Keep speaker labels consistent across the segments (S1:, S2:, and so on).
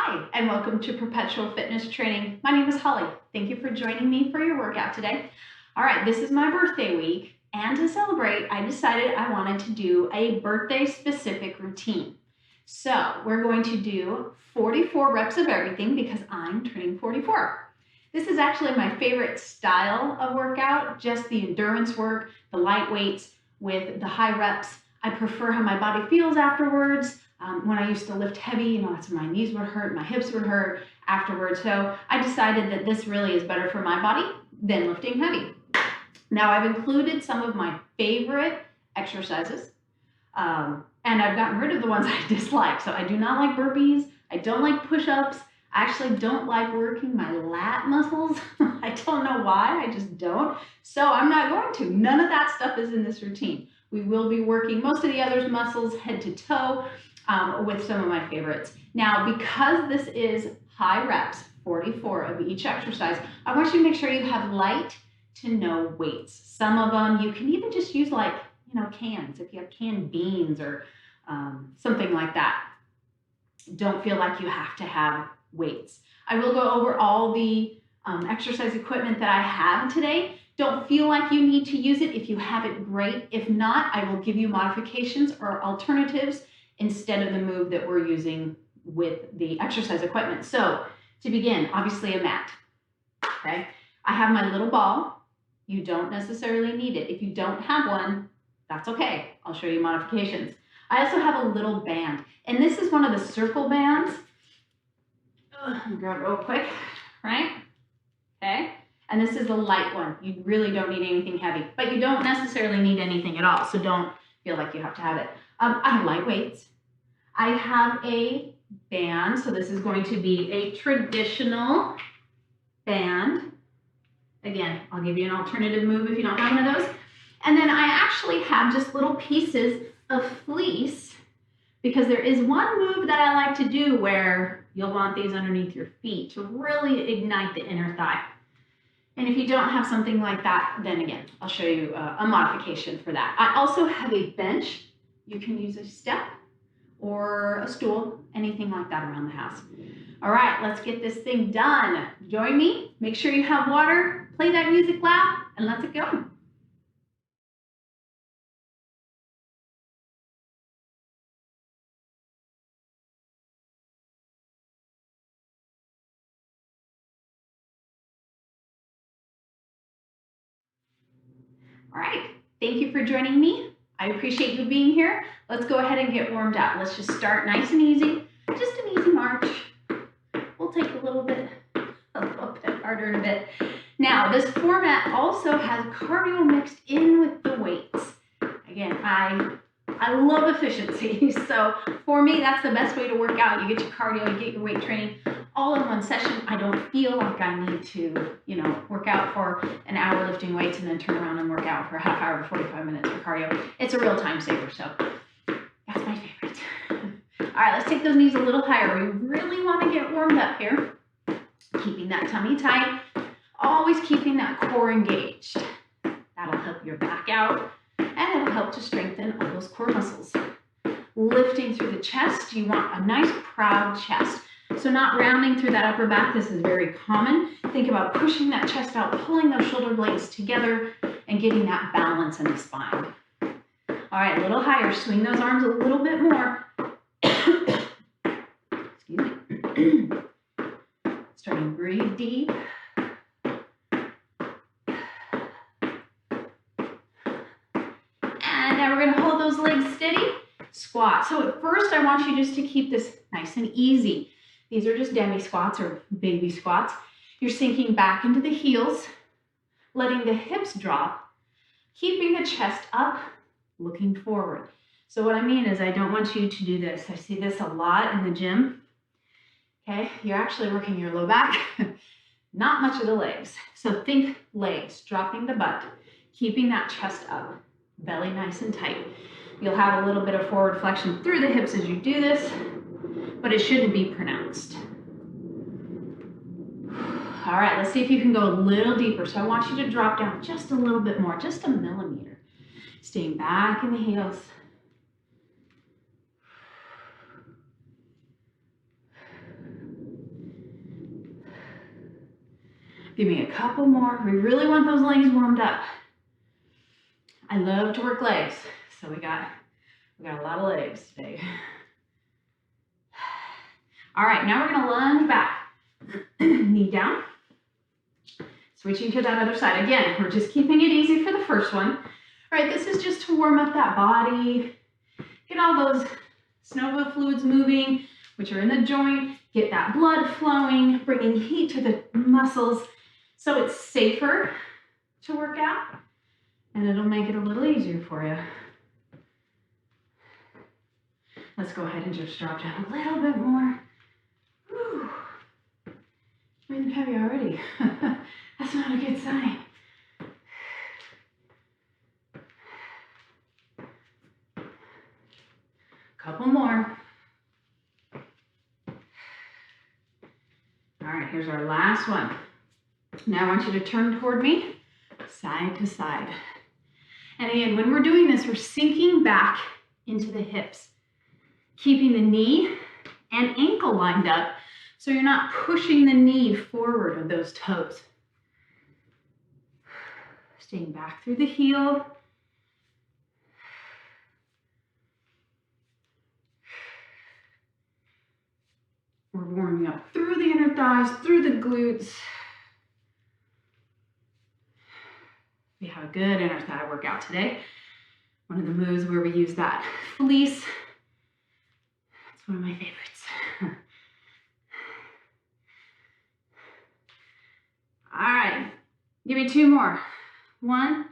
S1: Hi, and welcome to Perpetual Fitness Training. My name is Holly. Thank you for joining me for your workout today. All right, this is my birthday week, and to celebrate, I decided I wanted to do a birthday-specific routine. So we're going to do 44 reps of everything because I'm turning 44. This is actually my favorite style of workout, just the endurance work, the light weights with the high reps. I prefer how my body feels afterwards. When I used to lift heavy, that's when my knees would hurt, my hips would hurt afterwards. So I decided that this really is better for my body than lifting heavy. Now I've included some of my favorite exercises, and I've gotten rid of the ones I dislike. So I do not like burpees. I don't like push-ups. I actually don't like working my lat muscles. I don't know why, I just don't. So I'm not going to. None of that stuff is in this routine. We will be working most of the other muscles head to toe with some of my favorites. Now, because this is high reps, 44 of each exercise, I want you to make sure you have light to no weights. Some of them you can even just use like, cans, if you have canned beans or something like that. Don't feel like you have to have weights. I will go over all the exercise equipment that I have today. Don't feel like you need to use it. If you have it, great. If not, I will give you modifications or alternatives instead of the move that we're using with the exercise equipment. So to begin, obviously a mat, okay? I have my little ball. You don't necessarily need it. If you don't have one, that's okay. I'll show you modifications. I also have a little band, and this is one of the circle bands. Let me grab it real quick, right? Okay, and this is the light one. You really don't need anything heavy, but you don't necessarily need anything at all, so don't feel like you have to have it. I have light weights. I have a band, so this is going to be a traditional band. Again, I'll give you an alternative move if you don't have one of those. And then I actually have just little pieces of fleece because there is one move that I like to do where you'll want these underneath your feet to really ignite the inner thigh. And if you don't have something like that, then again, I'll show you a modification for that. I also have a bench. You can use a step or a stool, anything like that around the house. All right, let's get this thing done. Join me, make sure you have water, play that music loud, and let's go. All right, thank you for joining me. I appreciate you being here. Let's go ahead and get warmed up. Let's just start nice and easy, just an easy march. We'll take a little bit harder in a bit. Now, this format also has cardio mixed in with the weights. Again, I love efficiency, so for me, that's the best way to work out. You get your cardio, you get your weight training all in one session. I don't feel like I need to, work out for an hour lifting weights and then turn around and work out for a half hour to 45 minutes for cardio. It's a real time saver, so that's my favorite. All right, let's take those knees a little higher. We really want to get warmed up here. Keeping that tummy tight, always keeping that core engaged. That'll help your back out, and it'll help to strengthen all those core muscles. Lifting through the chest, you want a nice proud chest. So not rounding through that upper back, this is very common. Think about pushing that chest out, pulling those shoulder blades together, and getting that balance in the spine. All right, a little higher, swing those arms a little bit more. Excuse me. Starting to breathe deep. And now we're gonna hold those legs steady. Squat. So at first I want you just to keep this nice and easy. These are just demi squats or baby squats. You're sinking back into the heels, letting the hips drop, keeping the chest up, looking forward. So what I mean is I don't want you to do this. I see this a lot in the gym. Okay, you're actually working your low back, not much of the legs. So think legs, dropping the butt, keeping that chest up, belly nice and tight. You'll have a little bit of forward flexion through the hips as you do this, but it shouldn't be pronounced. All right, let's see if you can go a little deeper. So I want you to drop down just a little bit more, just a millimeter. Staying back in the heels. Give me a couple more. We really want those legs warmed up. I love to work legs, so we got a lot of legs today. All right, now we're gonna lunge back. Knee down. Switching to that other side. Again, we're just keeping it easy for the first one. All right, this is just to warm up that body. Get all those synovial fluids moving, which are in the joint. Get that blood flowing, bringing heat to the muscles so it's safer to work out, and it'll make it a little easier for you. Let's go ahead and just drop down a little bit more. Whew. Breathing heavy already. That's not a good sign. Couple more. All right, here's our last one. Now I want you to turn toward me, side to side. And again, when we're doing this, we're sinking back into the hips, keeping the knee and ankle lined up so you're not pushing the knee forward of those toes. Staying back through the heel. We're warming up through the inner thighs, through the glutes. We have a good inner thigh workout today. One of the moves where we use that fleece. It's one of my favorites. All right, give me two more. 1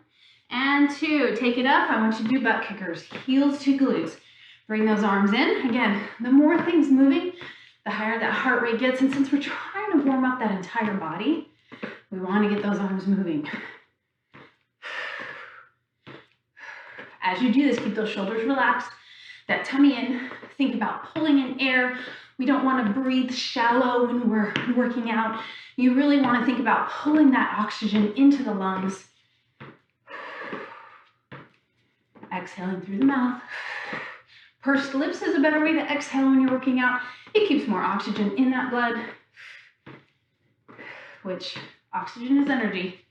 S1: and 2. Take it up. I want you to do butt kickers, heels to glutes. Bring those arms in. Again, the more things moving, the higher that heart rate gets. And since we're trying to warm up that entire body, we want to get those arms moving. As you do this, keep those shoulders relaxed, that tummy in. Think about pulling in air. We don't want to breathe shallow when we're working out. You really want to think about pulling that oxygen into the lungs. Exhaling through the mouth. Pursed lips is a better way to exhale when you're working out. It keeps more oxygen in that blood, which oxygen is energy.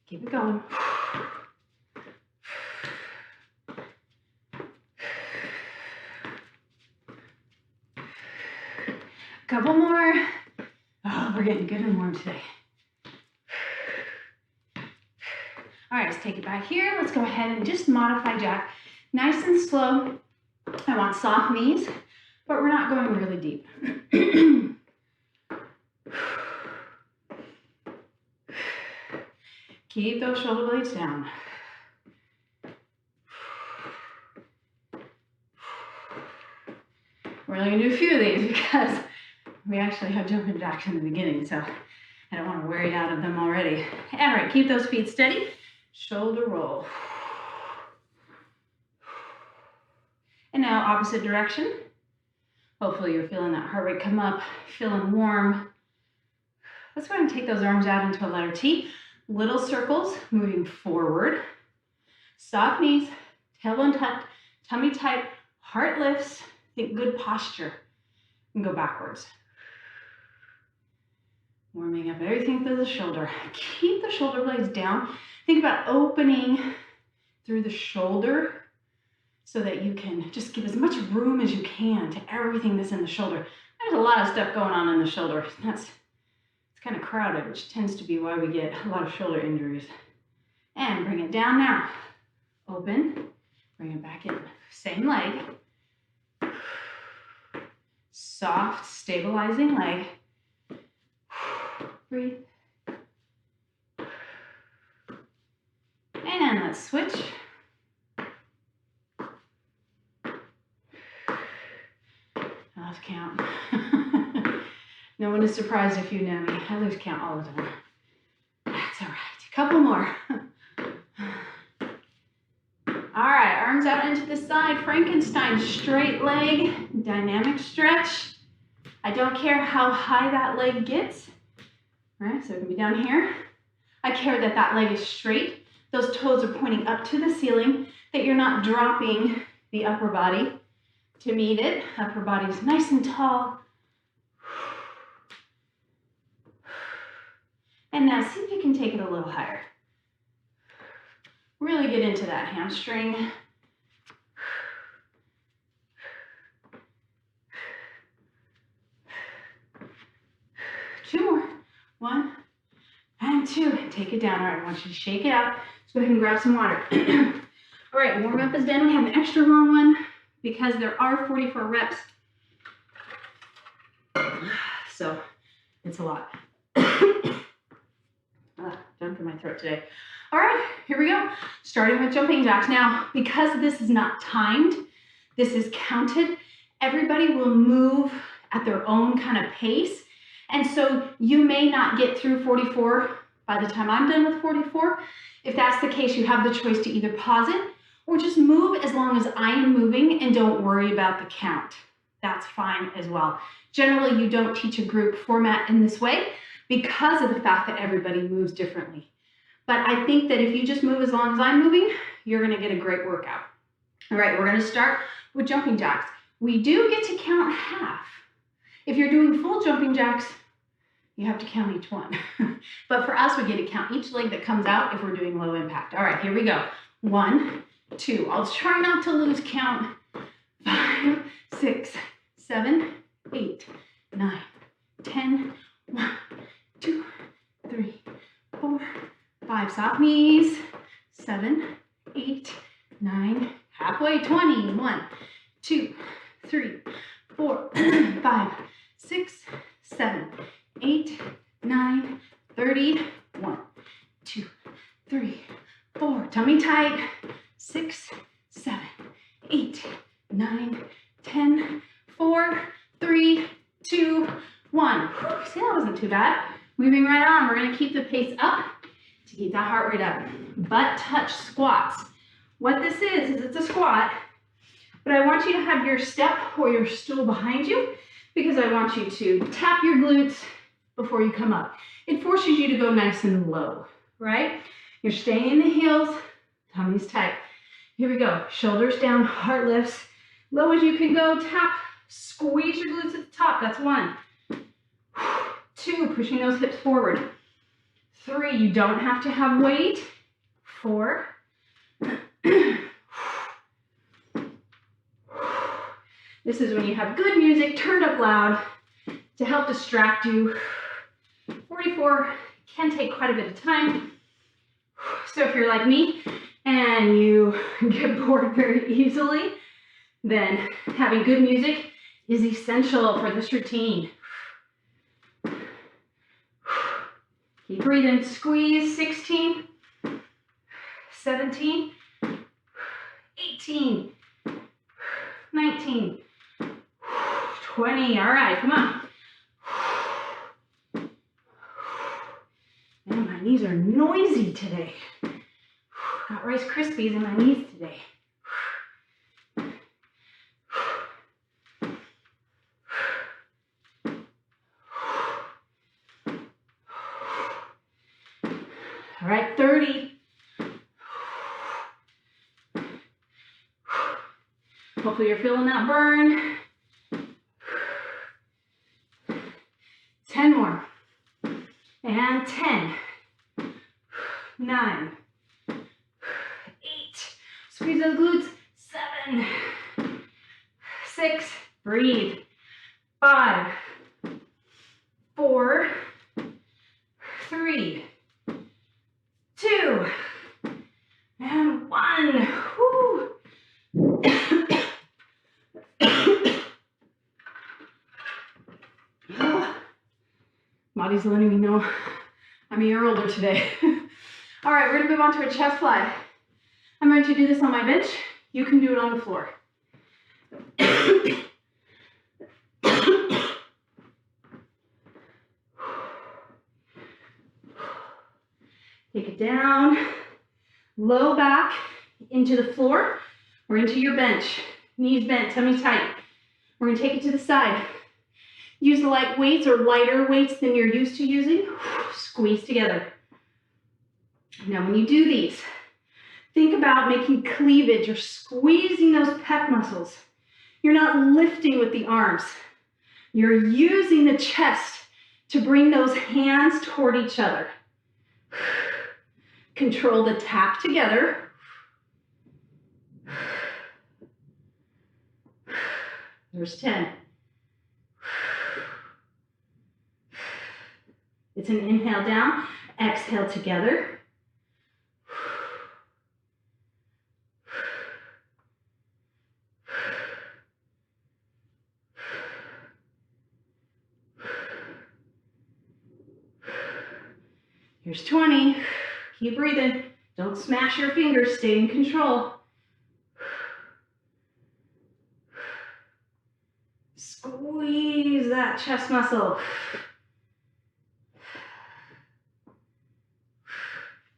S1: Keep it going. Couple more. Oh, we're getting good and warm today. All right, let's take it back here. Let's go ahead and just modify jack. Nice and slow. I want soft knees, but we're not going really deep. Keep those shoulder blades down. We're only gonna do a few of these because we actually have jumping jacks in the beginning, so I don't want to wear you out of them already. All right, keep those feet steady. Shoulder roll. And now opposite direction. Hopefully you're feeling that heart rate come up, feeling warm. Let's go ahead and take those arms out into a letter T. Little circles moving forward. Soft knees, tailbone tucked, tummy tight, heart lifts. Think good posture. And go backwards. Warming up everything through the shoulder. Keep the shoulder blades down. Think about opening through the shoulder so that you can just give as much room as you can to everything that's in the shoulder. There's a lot of stuff going on in the shoulder. It's kind of crowded, which tends to be why we get a lot of shoulder injuries. And bring it down now. Open, bring it back in. Same leg. Soft, stabilizing leg. Breathe. And let's switch. I lose count. No one is surprised if you know me. I lose count all the time. That's all right. A couple more. All right, arms out into the side. Frankenstein, straight leg, dynamic stretch. I don't care how high that leg gets. All right, so it can be down here. I care that that leg is straight. Those toes are pointing up to the ceiling, that you're not dropping the upper body to meet it. Upper body is nice and tall. And now see if you can take it a little higher. Really get into that hamstring. Two more. One and two. Take it down. All right, I want you to shake it out. Let's go ahead and grab some water. All right, warm up is done. We have an extra long one because there are 44 reps. So it's a lot. Done for my throat today. All right, here we go. Starting with jumping jacks. Now, because this is not timed, this is counted, everybody will move at their own kind of pace. And so you may not get through 44 by the time I'm done with 44. If that's the case, you have the choice to either pause it or just move as long as I am moving and don't worry about the count. That's fine as well. Generally, you don't teach a group format in this way because of the fact that everybody moves differently. But I think that if you just move as long as I'm moving, you're gonna get a great workout. All right, we're gonna start with jumping jacks. We do get to count half. If you're doing full jumping jacks, you have to count each one. But for us, we get to count each leg that comes out if we're doing low impact. All right, here we go. 1, 2. I'll try not to lose count. 5, 6, 7, 8, 9, 10. 1, 2, 3, 4, 5. Soft knees. 7, 8, 9. Halfway. 20. 1, 2, 3, 4, 5, 6, 7, 8, 9, 30. 1, 2, 3, 4. Tummy tight. 6, 7, 8, 9, 10. 4, 3, 2, 1. Whew, see, that wasn't too bad. Moving right on. We're going to keep the pace up to keep that heart rate up. Butt touch squats. What this is it's a squat, but I want you to have your step or your stool behind you because I want you to tap your glutes before you come up. It forces you to go nice and low, right? You're staying in the heels, tummy's tight. Here we go. Shoulders down, heart lifts. Low as you can go, tap, squeeze your glutes at the top. That's 1. 2, pushing those hips forward. 3, you don't have to have weight. 4. This is when you have good music turned up loud to help distract you. 44 can take quite a bit of time. So if you're like me and you get bored very easily, then having good music is essential for this routine. Keep breathing. Squeeze. 16, 17, 18, 19, 20. All right, come on. Man, my knees are noisy today. Got Rice Krispies in my knees today. All right, 30. Hopefully you're feeling that burn. 10 more. And 10. 9. 8. Squeeze those glutes. 7. 6. Breathe. 5. 4. 3. 2. And 1. Whew. Body's letting me know I'm a year older today. All right, we're gonna move on to a chest fly. I'm going to do this on my bench. You can do it on the floor. Take it down, low back into the floor or into your bench. Knees bent, tummy tight. We're gonna take it to the side. Use the light weights or lighter weights than you're used to using. Squeeze together. Now when you do these, think about making cleavage or squeezing those pec muscles. You're not lifting with the arms. You're using the chest to bring those hands toward each other. Control the tap together. There's 10. It's an inhale down, exhale together. Here's 20. Keep breathing. Don't smash your fingers. Stay in control. Squeeze that chest muscle.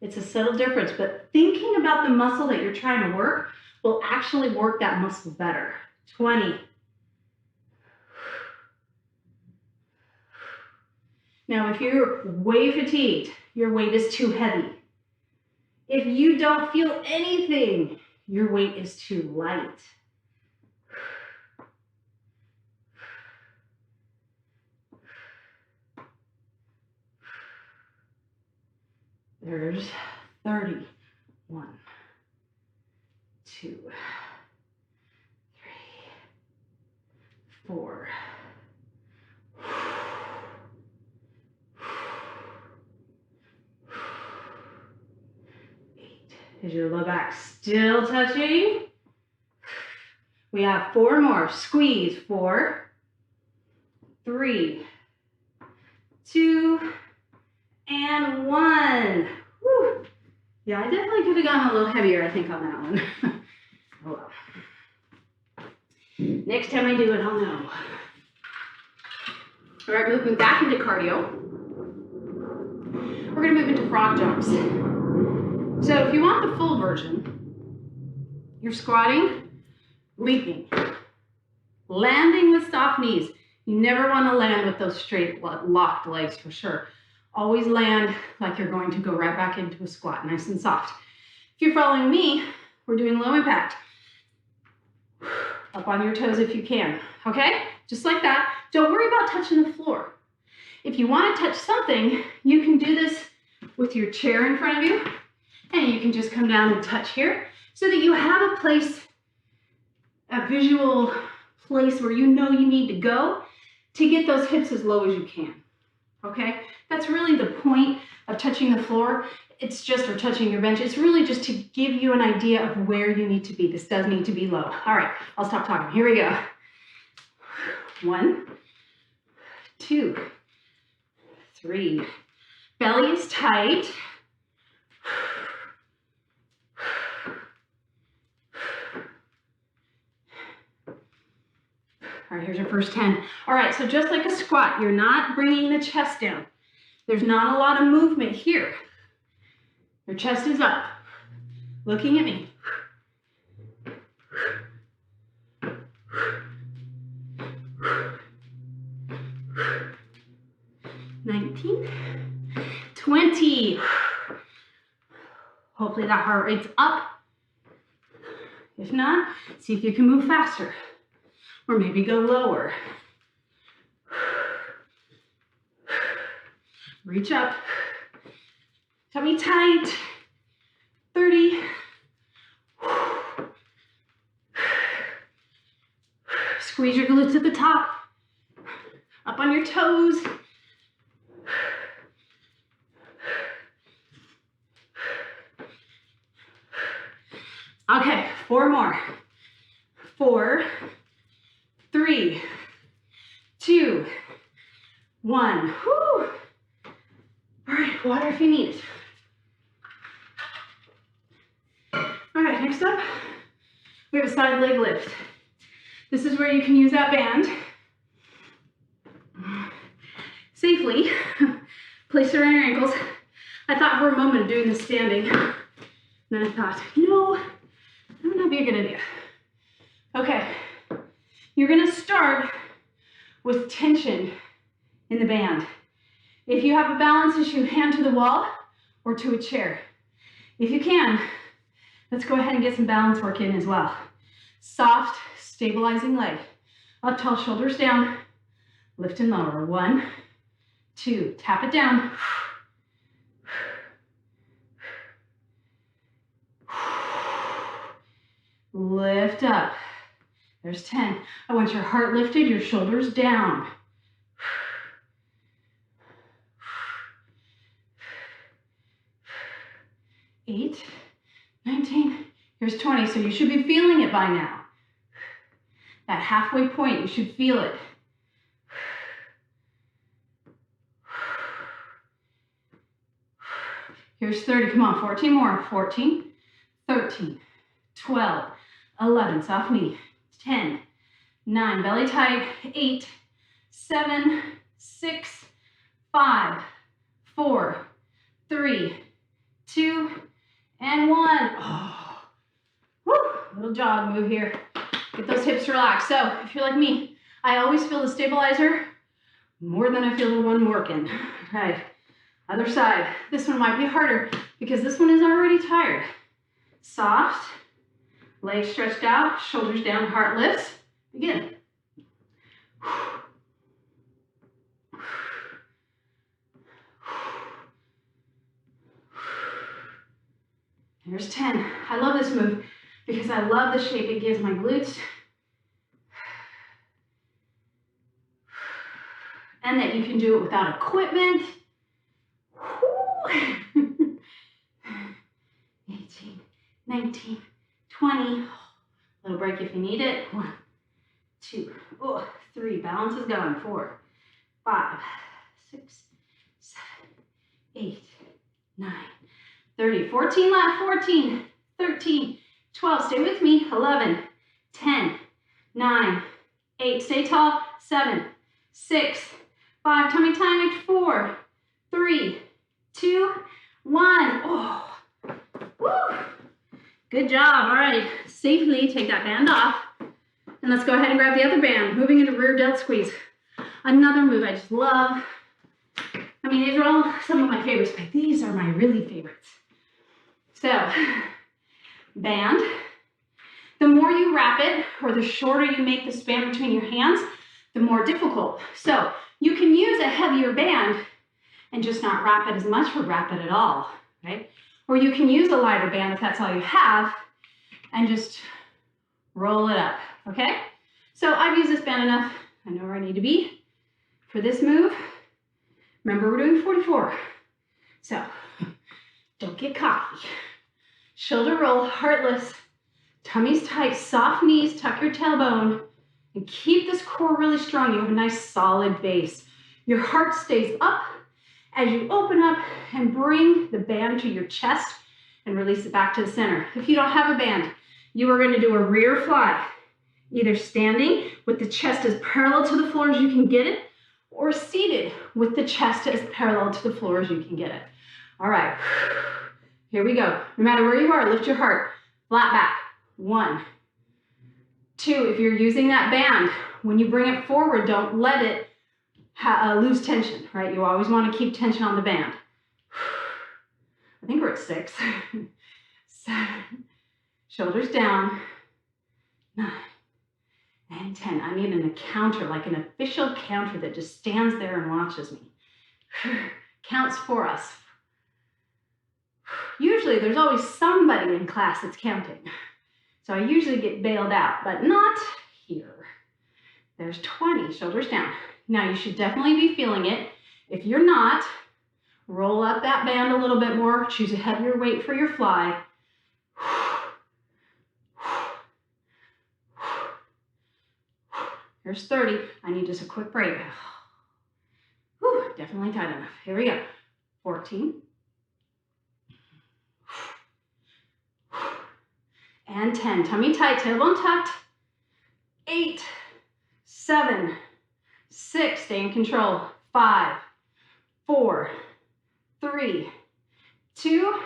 S1: It's a subtle difference, but thinking about the muscle that you're trying to work will actually work that muscle better. 20. Now, if you're way fatigued, your weight is too heavy. If you don't feel anything, your weight is too light. There's 30. 1, 2, 3, 4. 8. Is your low back still touching? We have 4 more. Squeeze. 4, 3, 2, and 1. Whew. Yeah, I definitely could have gone a little heavier, I think, on that one. Oh well. Next time I do it, I'll know. All right, moving back into cardio. We're going to move into frog jumps. So if you want the full version, you're squatting, leaping, landing with soft knees. You never want to land with those straight locked legs for sure. Always land like you're going to go right back into a squat, nice and soft. If you're following me, we're doing low impact. Up on your toes if you can, okay? Just like that. Don't worry about touching the floor. If you want to touch something, you can do this with your chair in front of you, and you can just come down and touch here so that you have a place, a visual place where you know you need to go to get those hips as low as you can, okay? That's really the point of touching the floor. It's just, or touching your bench, it's really just to give you an idea of where you need to be. This does need to be low. All right, I'll stop talking. Here we go. 1, 2, 3. Belly is tight. All right, here's your first 10. All right, so just like a squat, you're not bringing the chest down. There's not a lot of movement here. Your chest is up, looking at me. 19, 20. Hopefully that heart rate's up. If not, see if you can move faster or maybe go lower. Reach up. Tummy tight. 30. Squeeze your glutes at the top. Up on your toes. Okay, 4 more. 4, 3, 2, 1. Whew. All right, water if you need it. All right, next up, we have a side leg lift. This is where you can use that band safely. Place it around your ankles. I thought for a moment of doing this standing. Then I thought, no, that would not be a good idea. Okay, you're gonna start with tension in the band. If you have a balance issue, hand to the wall or to a chair. If you can, let's go ahead and get some balance work in as well. Soft, stabilizing leg. Up tall, shoulders down, lift and lower. 1, 2, tap it down. Lift up. There's 10. I want your heart lifted, your shoulders down. 8, 19. Here's 20. So you should be feeling it by now. That halfway point, you should feel it. Here's 30. Come on, 14 more. 14, 13, 12, 11. Soft knee. 10, 9. Belly tight. 8, 7, 6, 5, 4, 3, 2, and 1. Oh. Woo. Little jog move here. Get those hips relaxed. So if you're like me, I always feel the stabilizer more than I feel the one working. All right. Other side. This one might be harder because this one is already tired. Soft. Legs stretched out. Shoulders down. Heart lifts. Begin. There's 10. I love this move because I love the shape it gives my glutes. And that you can do it without equipment. 18, 19, 20. Little break if you need it. 1, 2, 3. Balance is going. 4, 5, 6, 7, 8, 9, 30. 14 left. 14, 13, 12. Stay with me. 11, 10, 9, 8. Stay tall. 7, 6, 5. Tummy time. 4, 3, 2, 1. Oh. Woo. Good job. All right. Safely take that band off. And let's go ahead and grab the other band. Moving into rear delt squeeze. Another move I just love. I mean, these are all some of my favorites, but these are my really favorites. So, band. The more you wrap it, or the shorter you make the span between your hands, the more difficult. So, you can use a heavier band and just not wrap it as much or wrap it at all, right? Or you can use a lighter band if that's all you have and just roll it up, okay? So I've used this band enough. I know where I need to be for this move. Remember, we're doing 44. So don't get cocky. Shoulder roll, heart lifts, tummy's tight, soft knees, tuck your tailbone, and keep this core really strong. You have a nice solid base. Your heart stays up as you open up and bring the band to your chest and release it back to the center. If you don't have a band, you are going to do a rear fly, either standing with the chest as parallel to the floor as you can get it, or seated with the chest as parallel to the floor as you can get it. All right, here we go. No matter where you are, lift your heart, flat back. 1, 2, if you're using that band, when you bring it forward, don't let it lose tension, right? You always want to keep tension on the band. I think we're at 6, 7, shoulders down, 9, and 10. I need an counter, like an official counter that just stands there and watches me. Counts for us. Usually there's always somebody in class that's counting. So I usually get bailed out, but not here. There's 20, shoulders down. Now you should definitely be feeling it. If you're not, roll up that band a little bit more. Choose a heavier weight for your fly. Here's 30. I need just a quick break. Whew, definitely tight enough. Here we go. 14. And 10. Tummy tight, tailbone tucked. 8, 7, 6, stay in control. 5, 4, 3, 2,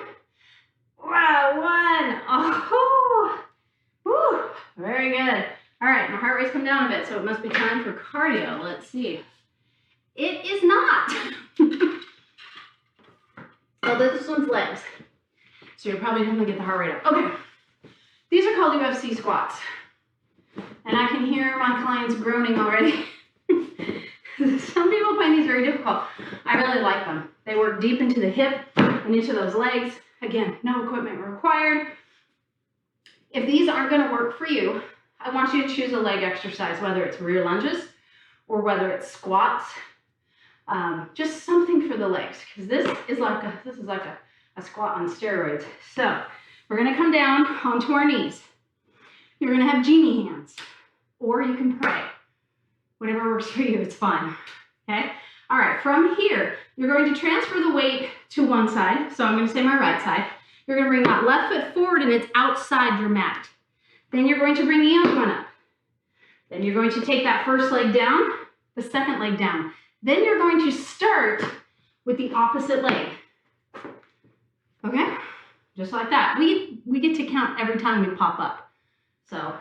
S1: wow, 1. Oh, woo, very good. All right, my heart rate's come down a bit, so it must be time for cardio. Let's see. It is not. Although this one's legs, so you're probably going to get the heart rate up. Okay, these are called UFC squats, and I can hear my clients groaning already. Some people find these very difficult. I really like them. They work deep into the hip and into those legs. Again, no equipment required. If these aren't going to work for you, I want you to choose a leg exercise, whether it's rear lunges or whether it's squats, just something for the legs, because this is like a squat on steroids. So we're going to come down onto our knees. You're going to have genie hands, or you can pray. Whatever works for you, it's fine. Okay? All right, from here, you're going to transfer the weight to one side. So I'm going to say my right side. You're going to bring that left foot forward and it's outside your mat. Then you're going to bring the other one up. Then you're going to take that first leg down, the second leg down. Then you're going to start with the opposite leg. Okay? Just like that. We get to count every time we pop up. So,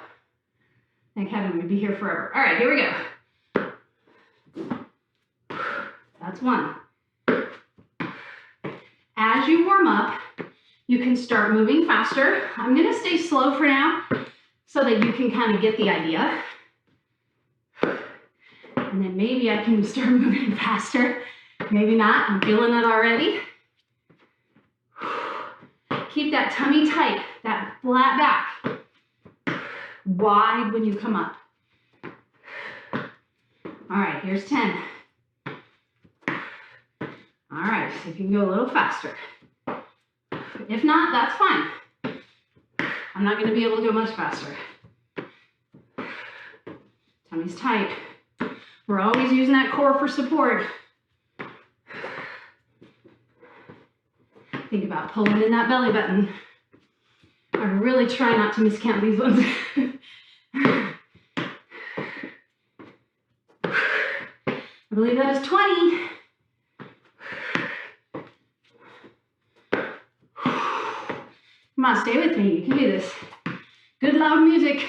S1: thank heaven we'd be here forever. All right, here we go. That's one. As you warm up, you can start moving faster. I'm going to stay slow for now so that you can kind of get the idea. And then maybe I can start moving faster. Maybe not. I'm feeling it already. Keep that tummy tight, that flat back. Wide when you come up. All right, here's 10. All right, so if you can go a little faster. If not, that's fine. I'm not going to be able to go much faster. Tummy's tight. We're always using that core for support. Think about pulling in that belly button. I really try not to miscount these ones. I believe that is 20. Come on, stay with me. You can do this. Good loud music.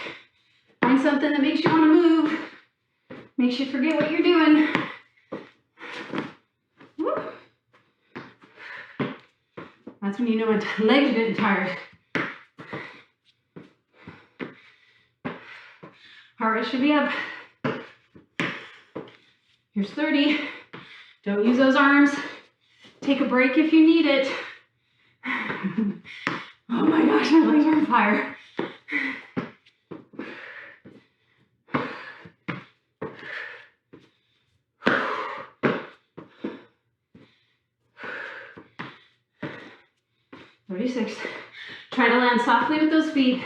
S1: Find something that makes you want to move. Makes you forget what you're doing. Woo. That's when you know my legs are getting tired. Heart rate should be up. Here's 30. Don't use those arms. Take a break if you need it. Oh my gosh, my legs are on fire. Try to land softly with those feet.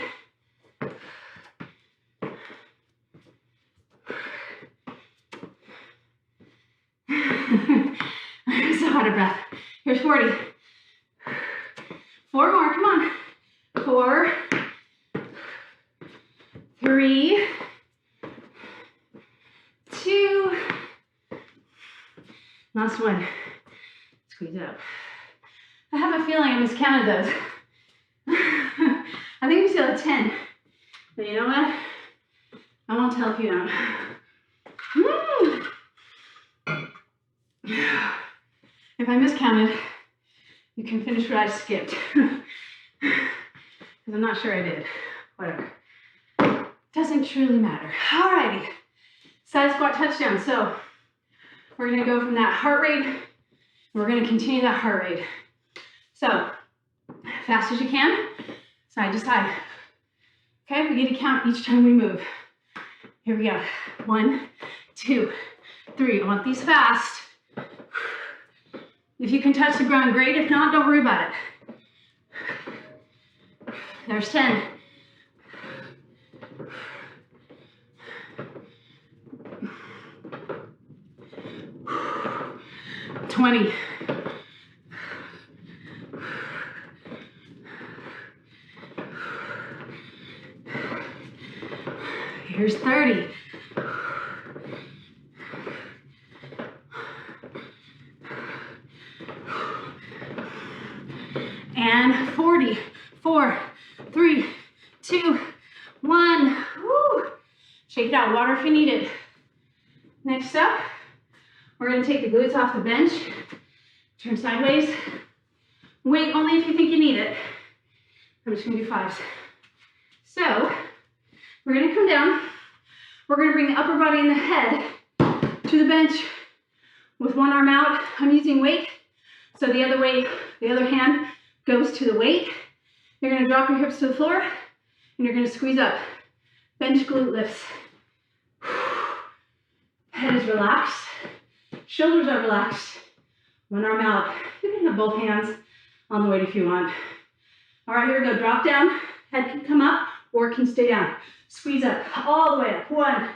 S1: I'm so out of breath. Here's 40. 4 more, come on. 4, 3, 2, last one. Squeeze it up. I have a feeling I miscounted those. I think we still have 10. But you know what? I won't tell if you don't. If I miscounted, you can finish what I skipped. Because I'm not sure I did. Whatever. Doesn't truly matter. Alrighty. Side squat touchdown. So we're going to go from that heart rate. We're going to continue that heart rate. So fast as you can, side to side. Okay, we need to count each time we move. Here we go. 1, 2, 3. I want these fast. If you can touch the ground, great. If not, don't worry about it. There's 10. 20. Here's 30. And 40. 4, 3, 2, 1. Woo. Shake it out. Water if you need it. Next up, we're going to take the glutes off the bench. Turn sideways. Wait only if you think you need it. I'm just going to do 5s. So, we're going to come down. We're going to bring the upper body and the head to the bench with one arm out. I'm using weight. So the other hand goes to the weight. You're going to drop your hips to the floor And you're going to squeeze up. Bench glute lifts. Head is relaxed. Shoulders are relaxed. One arm out. You can have both hands on the weight if you want. All right, here we go. Drop down. Head can come up or it can stay down. Squeeze up all the way up. 1.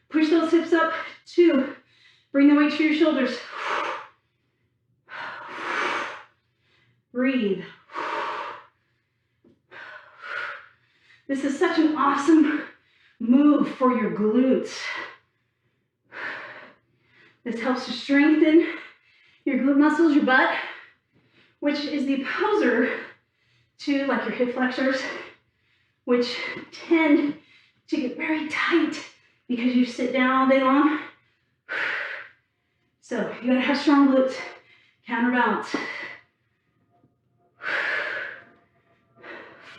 S1: Push those hips up. 2. Bring the weight to your shoulders. Breathe. This is such an awesome move for your glutes. This helps to strengthen your glute muscles, your butt, which is the opposer to like your hip flexors, which tend to get very tight because you sit down all day long. So you gotta have strong glutes, counterbalance.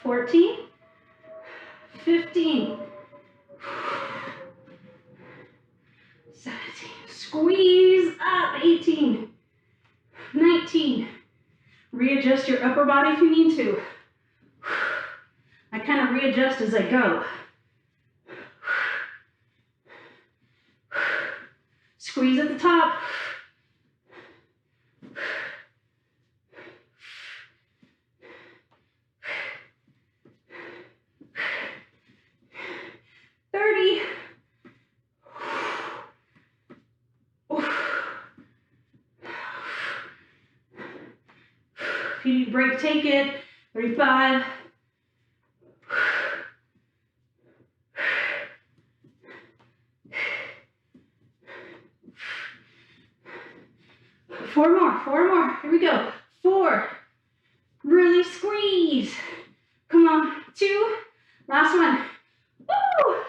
S1: 14, 15, 17, squeeze up, 18, 19, readjust your upper body if you need to. I kind of readjust as I go. Squeeze at the top. If you need a break, take it. 35. Four more. Here we go. 4. Really squeeze. Come on. 2. Last one. Woo!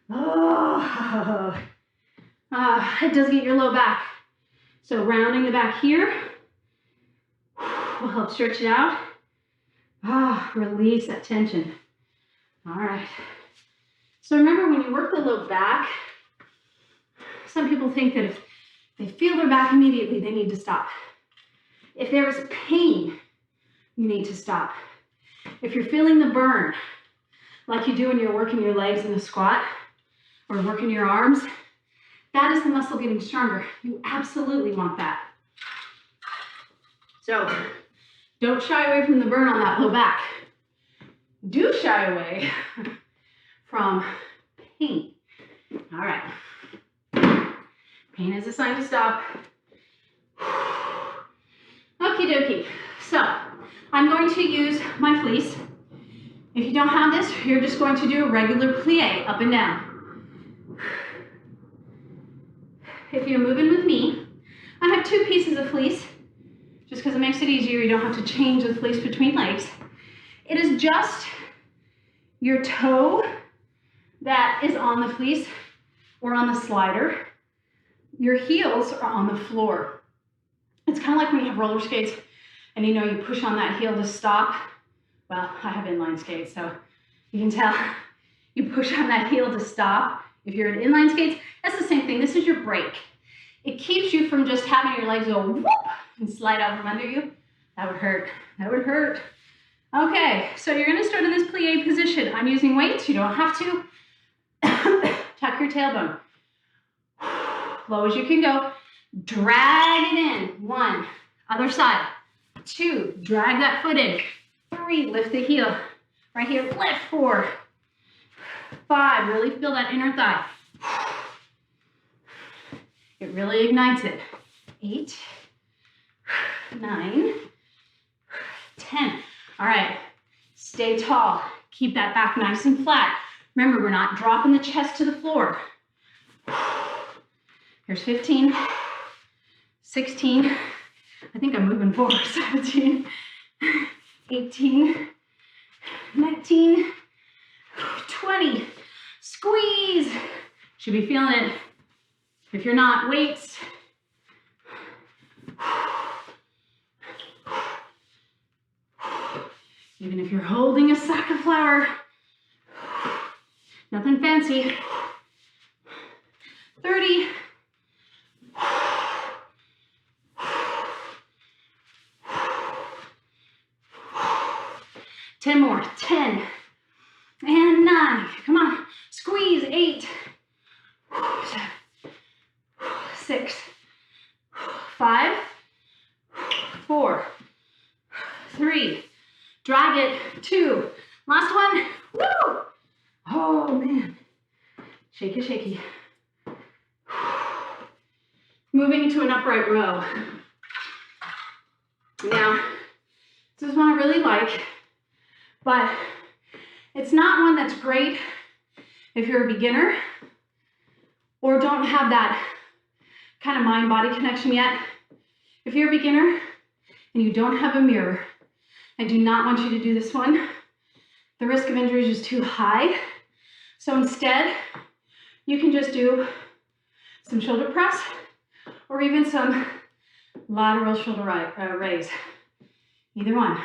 S1: Oh. It does get your low back. So rounding the back here will help stretch it out. Release that tension. All right. So remember, when you work the low back, some people think that if they feel their back immediately, they need to stop. If there is pain, you need to stop. If you're feeling the burn, like you do when you're working your legs in the squat or working your arms, that is the muscle getting stronger. You absolutely want that. So don't shy away from the burn on that low back. Do shy away from pain. All right. Pain is a sign to stop. Okie dokie. So I'm going to use my fleece. If you don't have this, you're just going to do a regular plie up and down. If you're moving with me, I have 2 pieces of fleece, just because it makes it easier. You don't have to change the fleece between legs. It is just your toe that is on the fleece or on the slider. Your heels are on the floor. It's kind of like when you have roller skates and you know you push on that heel to stop. Well, I have inline skates, so you can tell you push on that heel to stop. If you're in inline skates, that's the same thing. This is your brake. It keeps you from just having your legs go whoop and slide out from under you. That would hurt. That would hurt. Okay, so you're going to start in this plie position. I'm using weights. You don't have to. Tuck your tailbone. Low as you can go. Drag it in. 1. Other side. 2. Drag that foot in. 3. Lift the heel. Right here. Lift. 4. 5. Really feel that inner thigh. It really ignites it. 8. 9. 10. All right. Stay tall. Keep that back nice and flat. Remember, we're not dropping the chest to the floor. Here's 15. 16. I think I'm moving forward. 17. 18. 19. 20. Squeeze. Should be feeling it. If you're not, weights. Even if you're holding a sack of flour. Nothing fancy. 30. 10 more. 10. And 9. Come on. Squeeze. 8. 6. 5. 4. 3. Drag it. 2. Last one. Woo! Oh, man. Shaky, shaky. Moving into an upright row. Now, this is one I really like, but it's not one that's great if you're a beginner or don't have that kind of mind-body connection yet. If you're a beginner and you don't have a mirror, I do not want you to do this one. The risk of injury is just too high. So instead, you can just do some shoulder press or even some lateral shoulder raise. Either one.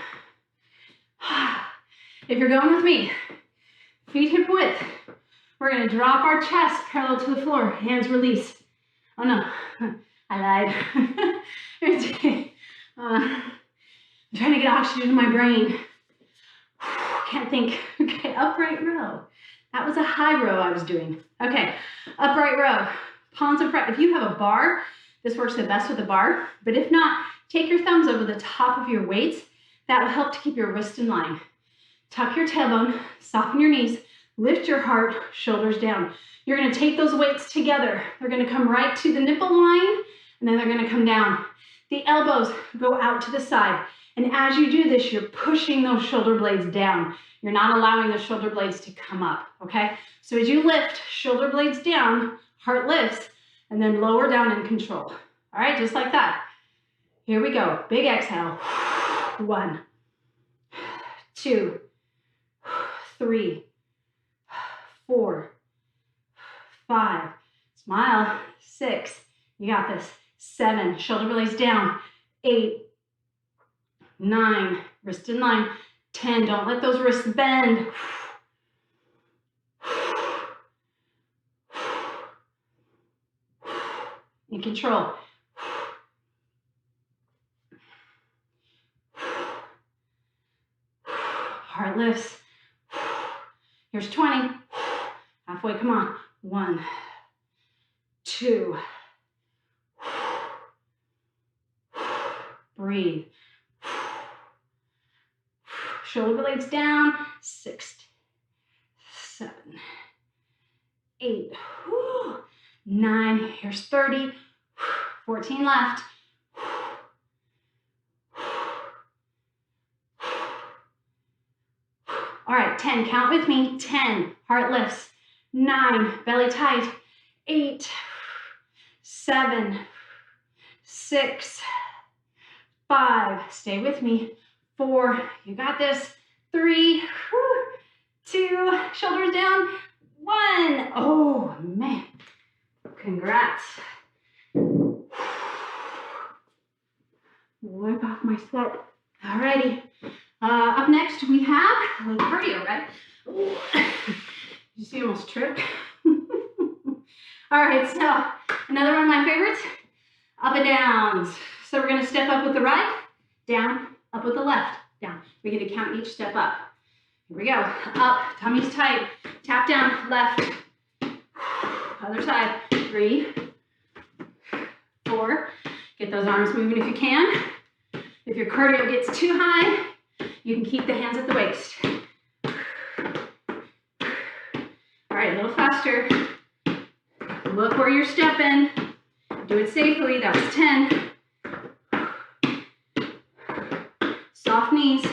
S1: If you're going with me, feet hip width, we're gonna drop our chest parallel to the floor, hands release. Oh no, I lied. I'm trying to get oxygen to my brain. Can't think. Okay, upright row. That was a high row I was doing. Okay, upright row, palms upright. If you have a bar, this works the best with a bar, but if not, take your thumbs over the top of your weights. That will help to keep your wrist in line. Tuck your tailbone, soften your knees, lift your heart, shoulders down. You're gonna take those weights together. They're gonna come right to the nipple line, and then they're gonna come down. The elbows go out to the side. And as you do this, you're pushing those shoulder blades down. You're not allowing the shoulder blades to come up, okay? So as you lift, shoulder blades down, heart lifts, and then lower down in control. All right, just like that. Here we go. Big exhale. 1, 2, 3, 4, 5. Smile. 6. You got this. 7. Shoulder blades down. 8. 9. Wrist in line. 10. Don't let those wrists bend. In control. Heart lifts. Here's 20. Halfway, come on. 1, 2. Breathe. Shoulder blades down. 6, 7, 8. 9. Here's 30. 14 left. All right, 10. Count with me. 10. Heart lifts. 9. Belly tight. 8. 7. 6. 5. Stay with me. 4. You got this. 3. 2. Shoulders down. 1. Oh, man. Congrats. Wipe off my sweat. Alrighty. Up next we have a little cardio, right? Ooh. You see, I almost tripped. All right, so another one of my favorites, up and downs. So we're gonna step up with the right, down, up with the left, down. We're gonna count each step up. Here we go. Up, tummy's tight. Tap down, left. Other side. 3, 4. Get those arms moving if you can. If your cardio gets too high, you can keep the hands at the waist. All right, a little faster. Look where you're stepping. Do it safely. That was 10. Soft knees.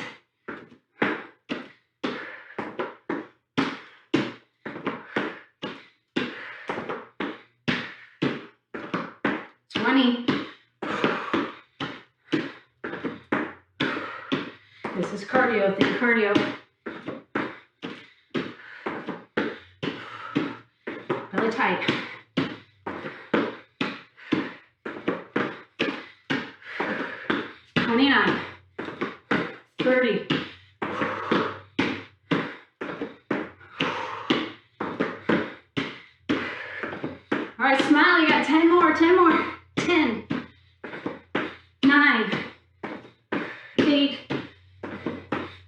S1: This is cardio, think cardio. Belly tight. $29, $30. All right, smile, you got 10 more, 10 more. 10, 9, 8,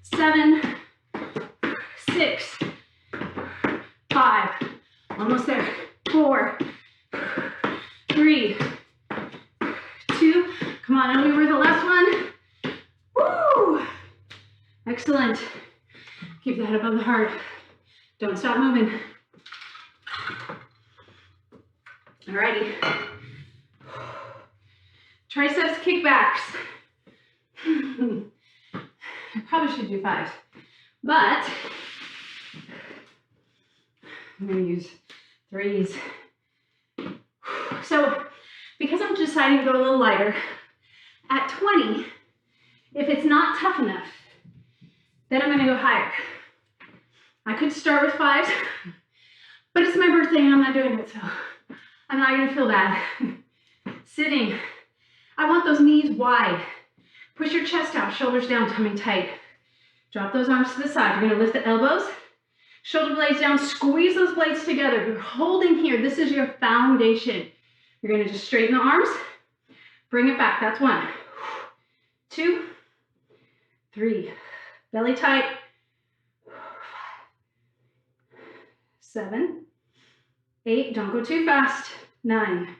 S1: 7, 6, 3, 2, come on, and we were the last one. Woo! Excellent. Keep the head above the heart. Don't stop moving. Alrighty. Triceps kickbacks. I probably should do 5, but I'm going to use 3s. So because I'm deciding to go a little lighter, at 20, if it's not tough enough, then I'm going to go higher. I could start with 5s, but it's my birthday and I'm not doing it, so I'm not going to feel bad. Sitting. I want those knees wide. Push your chest out, shoulders down, tummy tight. Drop those arms to the side. You're going to lift the elbows, shoulder blades down, squeeze those blades together. You're holding here. This is your foundation. You're going to just straighten the arms, bring it back. That's 1, 2, 3. Belly tight. 7, 8. Don't go too fast. 9,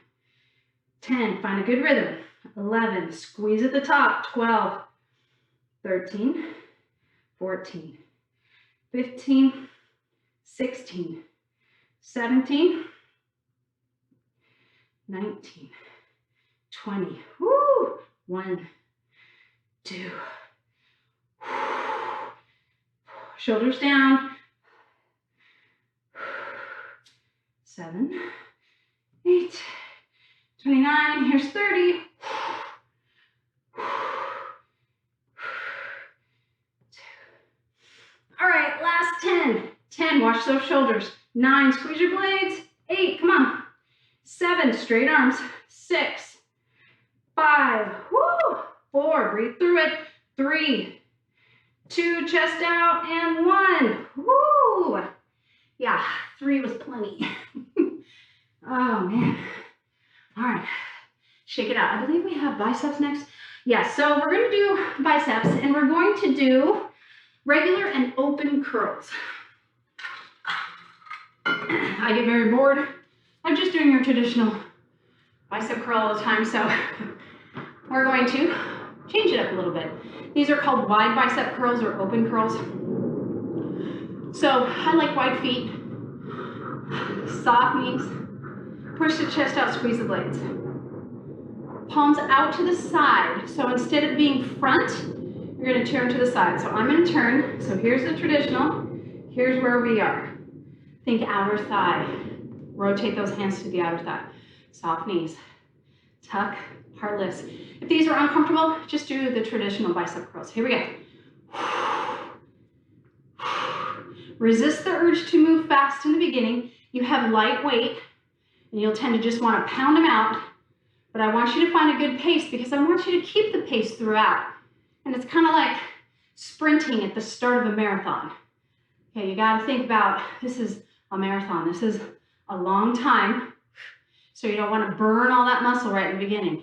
S1: 10. Find a good rhythm. 11. Squeeze at the top. 12, 13, 14, 15, 16, 17, 19, 20. Woo! 1, 2. Shoulders down. 7, 8, 29. Here's 30. All right, last 10. 10, wash those shoulders. 9, squeeze your blades. 8, come on. 7, straight arms. 6, 5, woo. 4, breathe through it. 3, 2, chest out, and 1. Woo. Yeah, 3 was plenty. Oh, man. All right, shake it out. I believe we have biceps next. Yeah, so we're going to do biceps, and we're going to do regular and open curls. I get very bored. I'm just doing your traditional bicep curl all the time, so we're going to change it up a little bit. These are called wide bicep curls or open curls. So I like wide feet, soft knees, push the chest out, squeeze the blades. Palms out to the side. So instead of being front, you're going to turn to the side. So I'm going to turn. So here's the traditional. Here's where we are. Think outer thigh. Rotate those hands to the outer thigh. Soft knees. Tuck, heart lifts. If these are uncomfortable, just do the traditional bicep curls. Here we go. Resist the urge to move fast in the beginning. You have light weight, and you'll tend to just want to pound them out. But I want you to find a good pace because I want you to keep the pace throughout. And it's kind of like sprinting at the start of a marathon. Okay, you got to think about this is a marathon. This is a long time. So you don't want to burn all that muscle right in the beginning.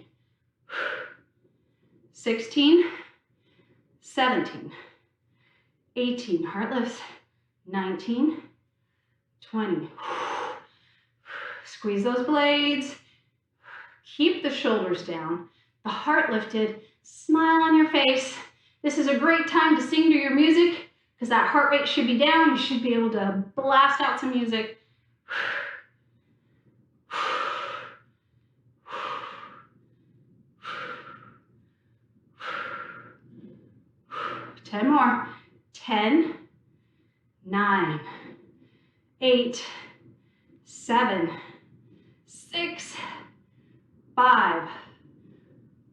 S1: 16, 17, 18, heart lifts, 19, 20. Squeeze those blades. Keep the shoulders down, the heart lifted, smile on your face. This is a great time to sing to your music because that heart rate should be down. You should be able to blast out some music. 10 more. 10, 9, 8, 7, 6, 5,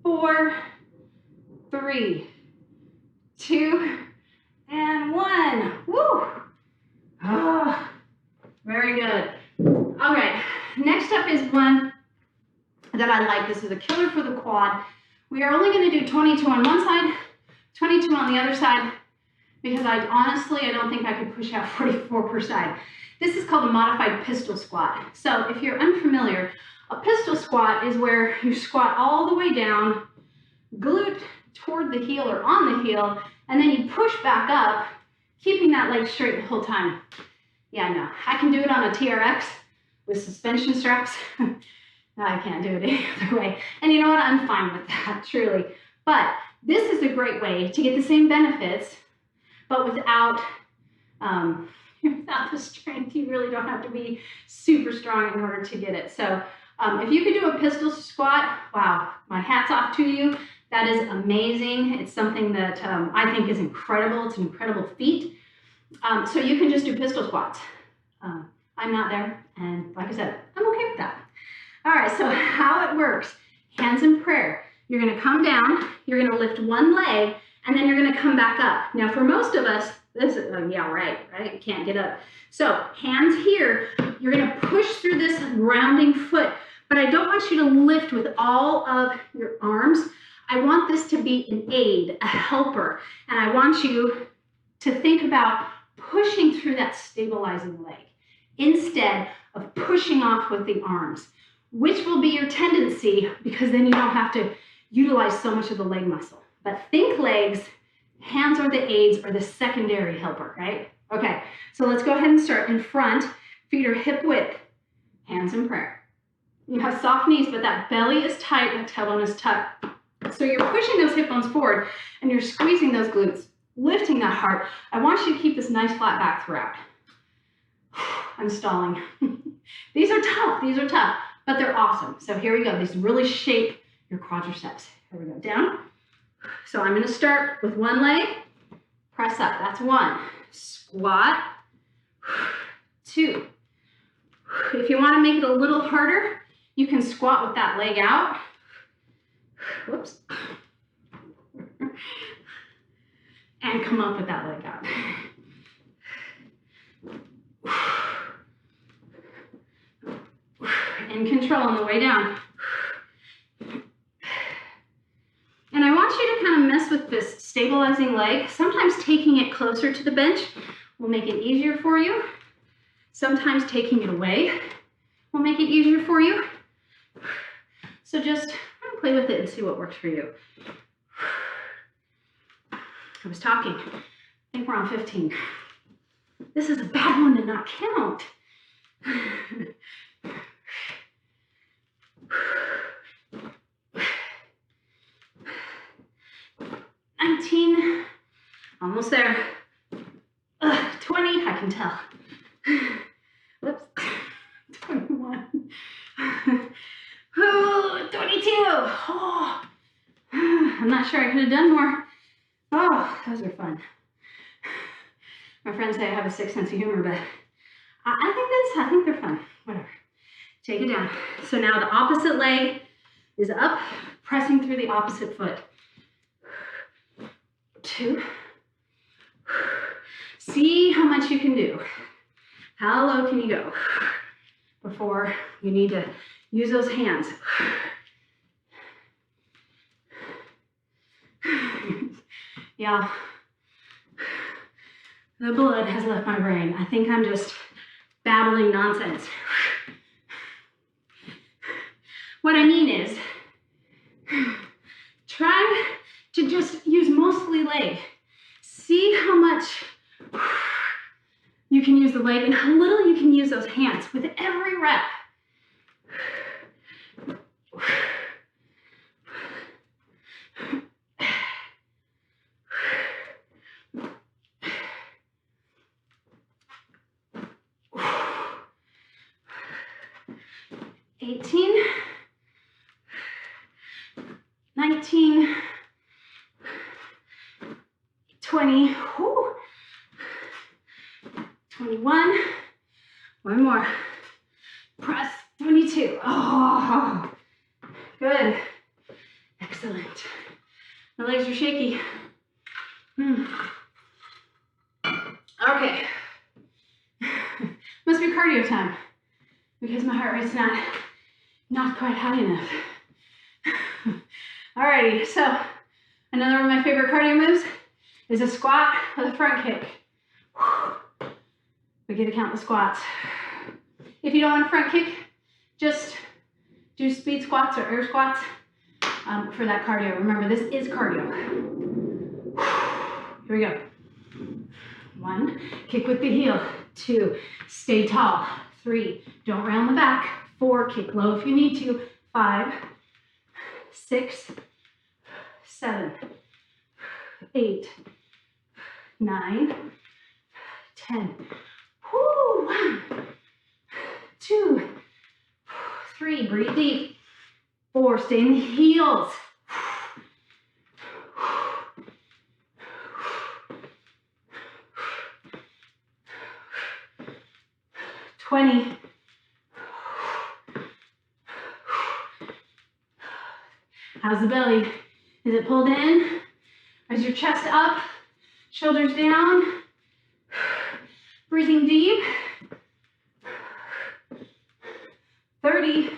S1: 4, 3, 2, and 1. Woo! Oh, very good. All right, next up is one that I like. This is a killer for the quad. We are only going to do 22 on one side, 22 on the other side, because I don't think I could push out 44 per side. This is called a modified pistol squat. So if you're unfamiliar, a pistol squat is where you squat all the way down, glute toward the heel or on the heel, and then you push back up, keeping that leg straight the whole time. Yeah, no, I can do it on a TRX with suspension straps. I can't do it any other way. And you know what? I'm fine with that, truly. But this is a great way to get the same benefits, but without without the strength. You really don't have to be super strong in order to get it. So if you could do a pistol squat, wow, my hat's off to you. That is amazing. It's something that I think is incredible. It's an incredible feat. So you can just do pistol squats. I'm not there, and like I said, I'm okay with that. All right, so how it works, hands in prayer. You're gonna come down, you're gonna lift one leg, and then you're gonna come back up. Now for most of us, this is, yeah, right, you can't get up. So hands here, you're gonna push through this grounding foot, but I don't want you to lift with all of your arms. I want this to be an aid, a helper, and I want you to think about pushing through that stabilizing leg instead of pushing off with the arms, which will be your tendency because then you don't have to utilize so much of the leg muscle. But think legs, hands are the aids or the secondary helper, right? Okay, so let's go ahead and start in front. Feet are hip width, hands in prayer. You have soft knees, but that belly is tight, that tailbone is tucked. So you're pushing those hip bones forward and you're squeezing those glutes, lifting that heart. I want you to keep this nice flat back throughout. I'm stalling. These are tough, but they're awesome. So here we go. These really shape your quadriceps. Here we go, down. So I'm gonna start with one leg, press up, that's one. Squat, two. If you wanna make it a little harder, you can squat with that leg out. Whoops. And come up with that leg out. In control on the way down. And I want you to kind of mess with this stabilizing leg. Sometimes taking it closer to the bench will make it easier for you. Sometimes taking it away will make it easier for you. So just play with it and see what works for you. I was talking. I think we're on 15. This is a bad one to not count. 19, almost there. 20, I can tell. Whoops, 21. Oh, 22. Oh, I'm not sure I could have done more. Oh, those are fun. My friends say I have a sick sense of humor, but I think they're fun. Whatever. Take it down. So now the opposite leg is up, pressing through the opposite foot. 2. See how much you can do. How low can you go before you need to use those hands? Yeah, the blood has left my brain. I think I'm just babbling nonsense. What I mean is, try to just use mostly leg. See how much you can use the leg and how little you can use those hands with every rep. 18, 19, 20, whew, 21, one more, press, 22, oh, good, excellent, my legs are shaky, okay, must be cardio time, because my heart rate's not quite high enough. Alrighty, so another one of my favorite cardio moves is a squat with a front kick. We get to count the squats. If you don't want a front kick, just do speed squats or air squats for that cardio. Remember, this is cardio. Here we go. 1, kick with the heel. 2, stay tall. 3, don't round the back. 4, kick low if you need to, 5, 6, 7, 8, 9, 10. Woo! 1, 2, 3, breathe deep. 4, stay in the heels. 20. How's the belly? Is it pulled in? Is your chest up? Shoulders down? Breathing deep. 30.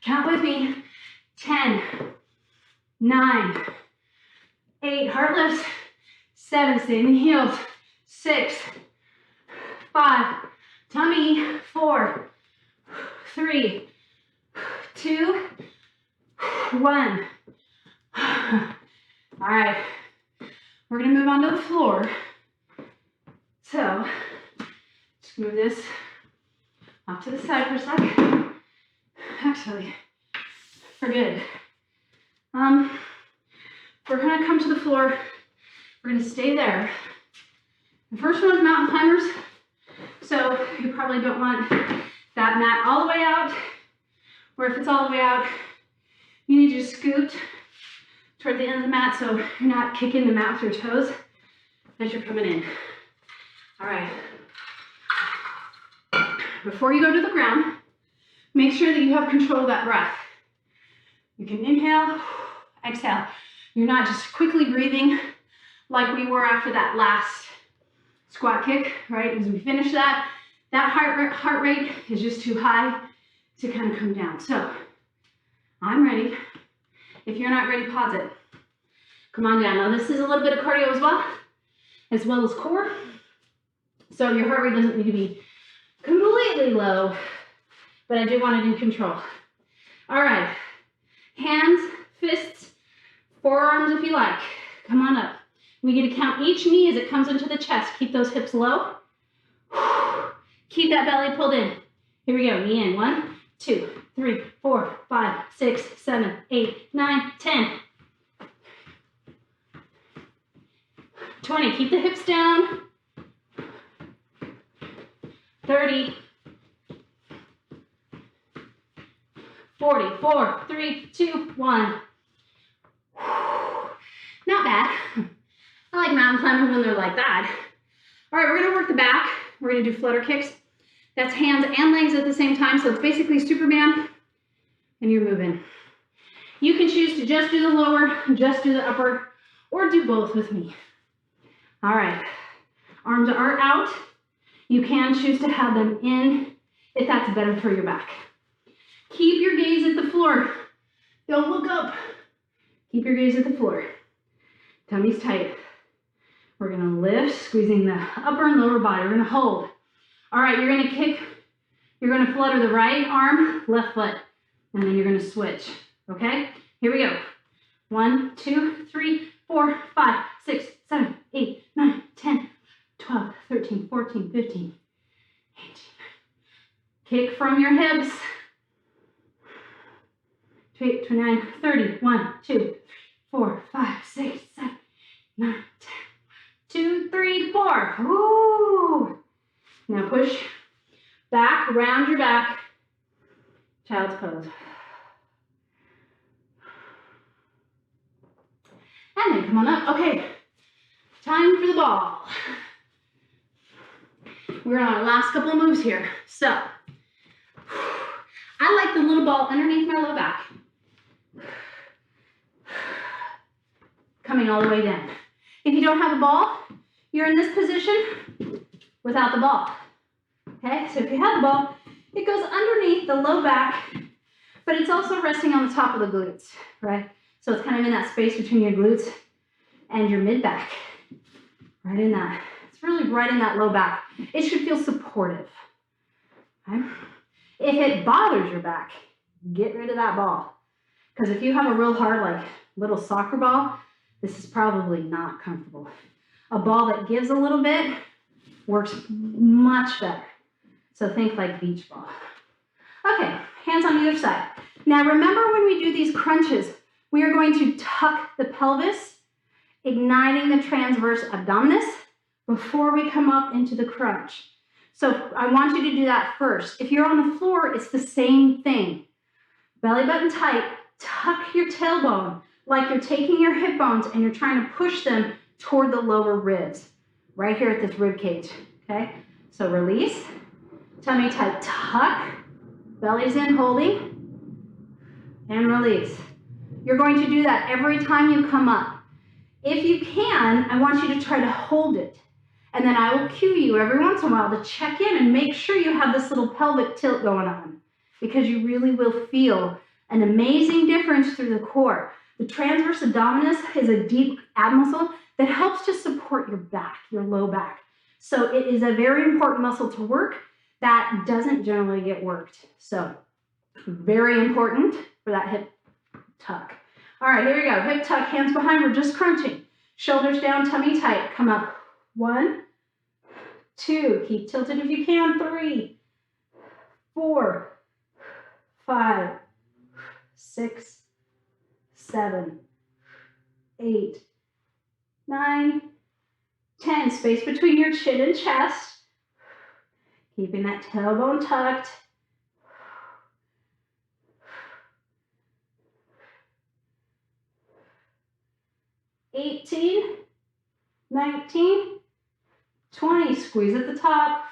S1: Count with me. 10, 9, 8, heart lifts. 7, stay in the heels. 6, 5, tummy. 4, 3, 2, 1. All right, we're gonna move on to the floor. So, just move this off to the side for a sec. Actually, for good. We're gonna come to the floor. We're gonna stay there. The first one is mountain climbers. So you probably don't want that mat all the way out, or if it's all the way out, you need to scoot toward the end of the mat so you're not kicking the mat with your toes as you're coming in. All right. Before you go to the ground, make sure that you have control of that breath. You can inhale, exhale. You're not just quickly breathing like we were after that last squat kick, right? As we finish that heart rate is just too high to kind of come down. So I'm ready. If you're not ready, pause it. Come on down. Now this is a little bit of cardio as well as core. So your heart rate doesn't need to be completely low, but I do want to do control. All right, hands, fists, forearms if you like. Come on up. We get to count each knee as it comes into the chest. Keep those hips low. Keep that belly pulled in. Here we go, knee in. 1, 2, 3, 4, 5, 6, 7, 8, 9, 10. 20, keep the hips down. 30. 40, 4, 3, 2, 1. Not bad. I like mountain climbers when they're like that. All right, we're gonna work the back. We're gonna do flutter kicks. That's hands and legs at the same time, so it's basically Superman, and you're moving. You can choose to just do the lower, just do the upper, or do both with me. All right, arms are out. You can choose to have them in if that's better for your back. Keep your gaze at the floor. Don't look up. Keep your gaze at the floor. Tummy's tight. We're gonna lift, squeezing the upper and lower body. We're gonna hold. All right, you're gonna kick. You're gonna flutter the right arm, left foot, and then you're gonna switch, okay? Here we go. 1, 2, 3, 4, 5, 6, 7, 8, 9, 10, 12, 13, 14, 15, 18. Kick from your hips. 28, 29, 30. 1, 2, 4, 5, 6, 7, 9, 10. 2, 3, 4. Woo! Now push back, round your back. Child's pose. And then come on up. Okay, time for the ball. We're on our last couple of moves here. So, I like the little ball underneath my low back. Coming all the way down. If you don't have a ball, you're in this position without the ball. Okay, so if you have the ball, it goes underneath the low back, but it's also resting on the top of the glutes, right? So it's kind of in that space between your glutes and your mid back. Right in that. It's really right in that low back. It should feel supportive. Okay? If it bothers your back, get rid of that ball. Because if you have a real hard, like little soccer ball, this is probably not comfortable. A ball that gives a little bit works much better. So think like beach ball. Okay, hands on either side. Now remember when we do these crunches, we are going to tuck the pelvis, igniting the transverse abdominis before we come up into the crunch. So I want you to do that first. If you're on the floor, it's the same thing. Belly button tight, tuck your tailbone like you're taking your hip bones and you're trying to push them toward the lower ribs, right here at this rib cage, okay? So release, tummy tight, tuck, belly's in, holding, and release. You're going to do that every time you come up. If you can, I want you to try to hold it. And then I will cue you every once in a while to check in and make sure you have this little pelvic tilt going on, because you really will feel an amazing difference through the core. The transverse abdominis is a deep ab muscle that helps to support your back, your low back. So it is a very important muscle to work that doesn't generally get worked. So very important for that hip tuck. All right, here we go. Hip tuck, hands behind. We're just crunching. Shoulders down, tummy tight. Come up. 1, 2. Keep tilted if you can. 3, 4, 5, 6, 7, 8, 9, 10. Space between your chin and chest. Keeping that tailbone tucked. 18, 19, 20. Squeeze at the top.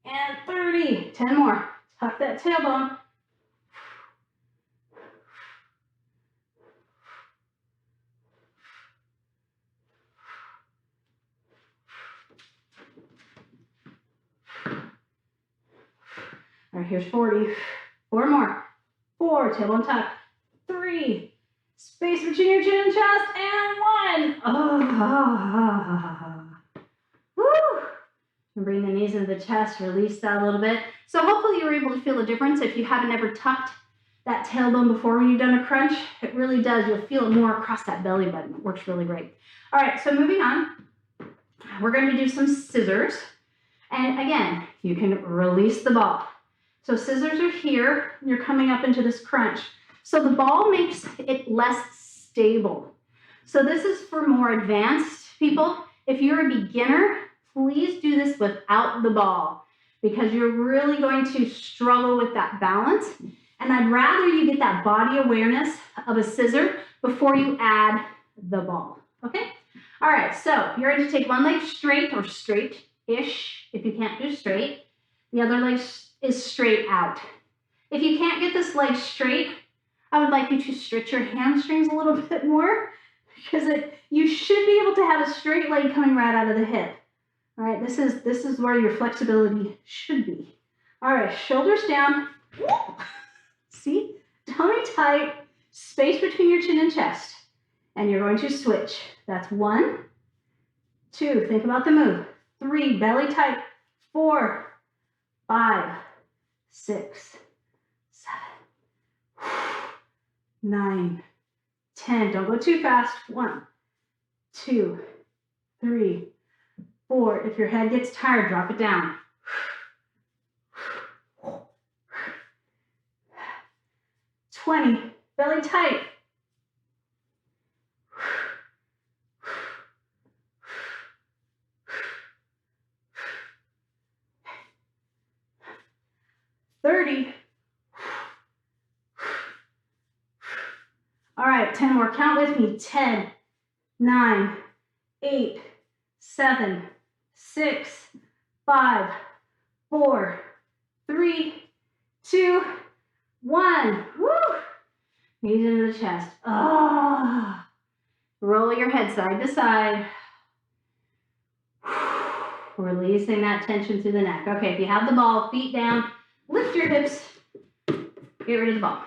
S1: And 30. 10 more. Tuck that tailbone. All right, here's 40. 4 more. 4, tailbone tuck. 3, space between your chin and chest, and 1. Oh. Woo. And bring the knees into the chest, release that a little bit. So hopefully you were able to feel the difference. If you haven't ever tucked that tailbone before when you've done a crunch, it really does. You'll feel it more across that belly button. It works really great. All right, so moving on. We're going to do some scissors. And again, you can release the ball. So scissors are here, you're coming up into this crunch. So the ball makes it less stable. So this is for more advanced people. If you're a beginner, please do this without the ball, because you're really going to struggle with that balance. And I'd rather you get that body awareness of a scissor before you add the ball, okay? All right, so you're going to take one leg straight or straight-ish if you can't do straight. The other leg is straight out. If you can't get this leg straight, I would like you to stretch your hamstrings a little bit more, because you should be able to have a straight leg coming right out of the hip. All right, this is where your flexibility should be. All right, shoulders down. See, tummy tight, space between your chin and chest. And you're going to switch. That's 1, 2, think about the move. 3, belly tight. 4, 5, 6, 7, 9, 10. Don't go too fast. 1, 2, 3, 4. If your head gets tired, drop it down. 20. Belly tight. 30. All right, 10 more. Count with me. 10, 9, 8, 7, 6, 5, 4, 3, 2, 1. Woo! Knees into the chest. Ah. Roll your head side to side. Releasing that tension through the neck. Okay, if you have the ball, feet down, lift your hips, get rid of the ball.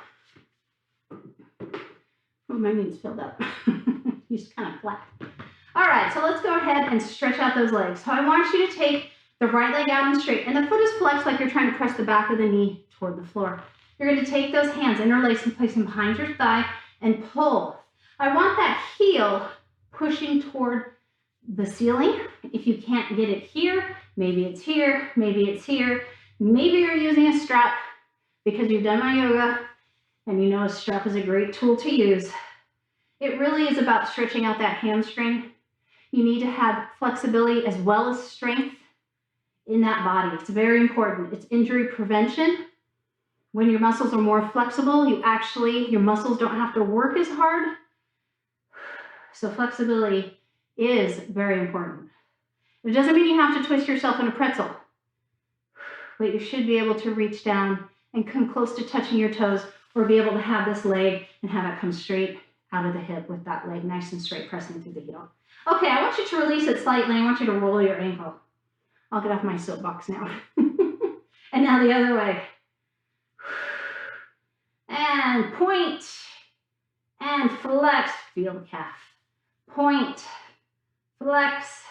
S1: Oh, my knees filled up. He's kind of flat. All right, so let's go ahead and stretch out those legs. So I want you to take the right leg out and straight, and the foot is flexed like you're trying to press the back of the knee toward the floor. You're going to take those hands, interlace and place them behind your thigh and pull. I want that heel pushing toward the ceiling. If you can't get it here, maybe it's here, maybe it's here. Maybe you're using a strap because you've done my yoga and you know a strap is a great tool to use. It really is about stretching out that hamstring. You need to have flexibility as well as strength in that body. It's very important. It's injury prevention. When your muscles are more flexible, your muscles don't have to work as hard. So flexibility is very important. It doesn't mean you have to twist yourself in a pretzel, but you should be able to reach down and come close to touching your toes, or be able to have this leg and have it come straight out of the hip with that leg nice and straight pressing through the heel. Okay, I want you to release it slightly. I want you to roll your ankle. I'll get off my soapbox now. And now the other way. And point and flex, feel the calf. Point, flex,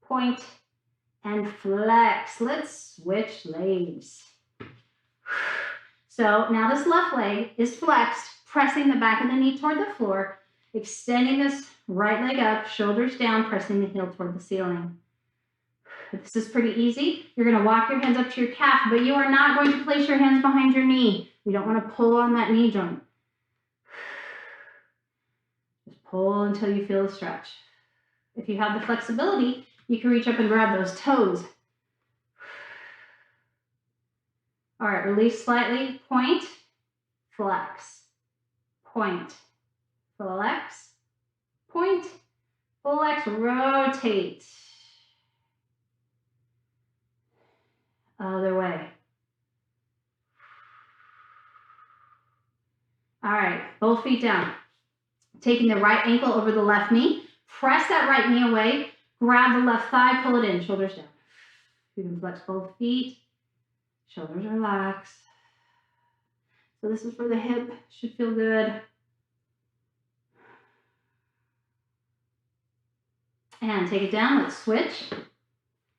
S1: point, and flex. Let's switch legs. So now this left leg is flexed, pressing the back of the knee toward the floor, extending this right leg up, shoulders down, pressing the heel toward the ceiling. This is pretty easy. You're going to walk your hands up to your calf, but you are not going to place your hands behind your knee. You don't want to pull on that knee joint. Just pull until you feel the stretch. If you have the flexibility, you can reach up and grab those toes. All right, release slightly, point, flex, point, flex, point, flex, rotate. Other way. All right, both feet down. Taking the right ankle over the left knee, press that right knee away, grab the left thigh, pull it in, shoulders down. You can flex both feet, shoulders relax. So this is for the hip, should feel good. And take it down, let's switch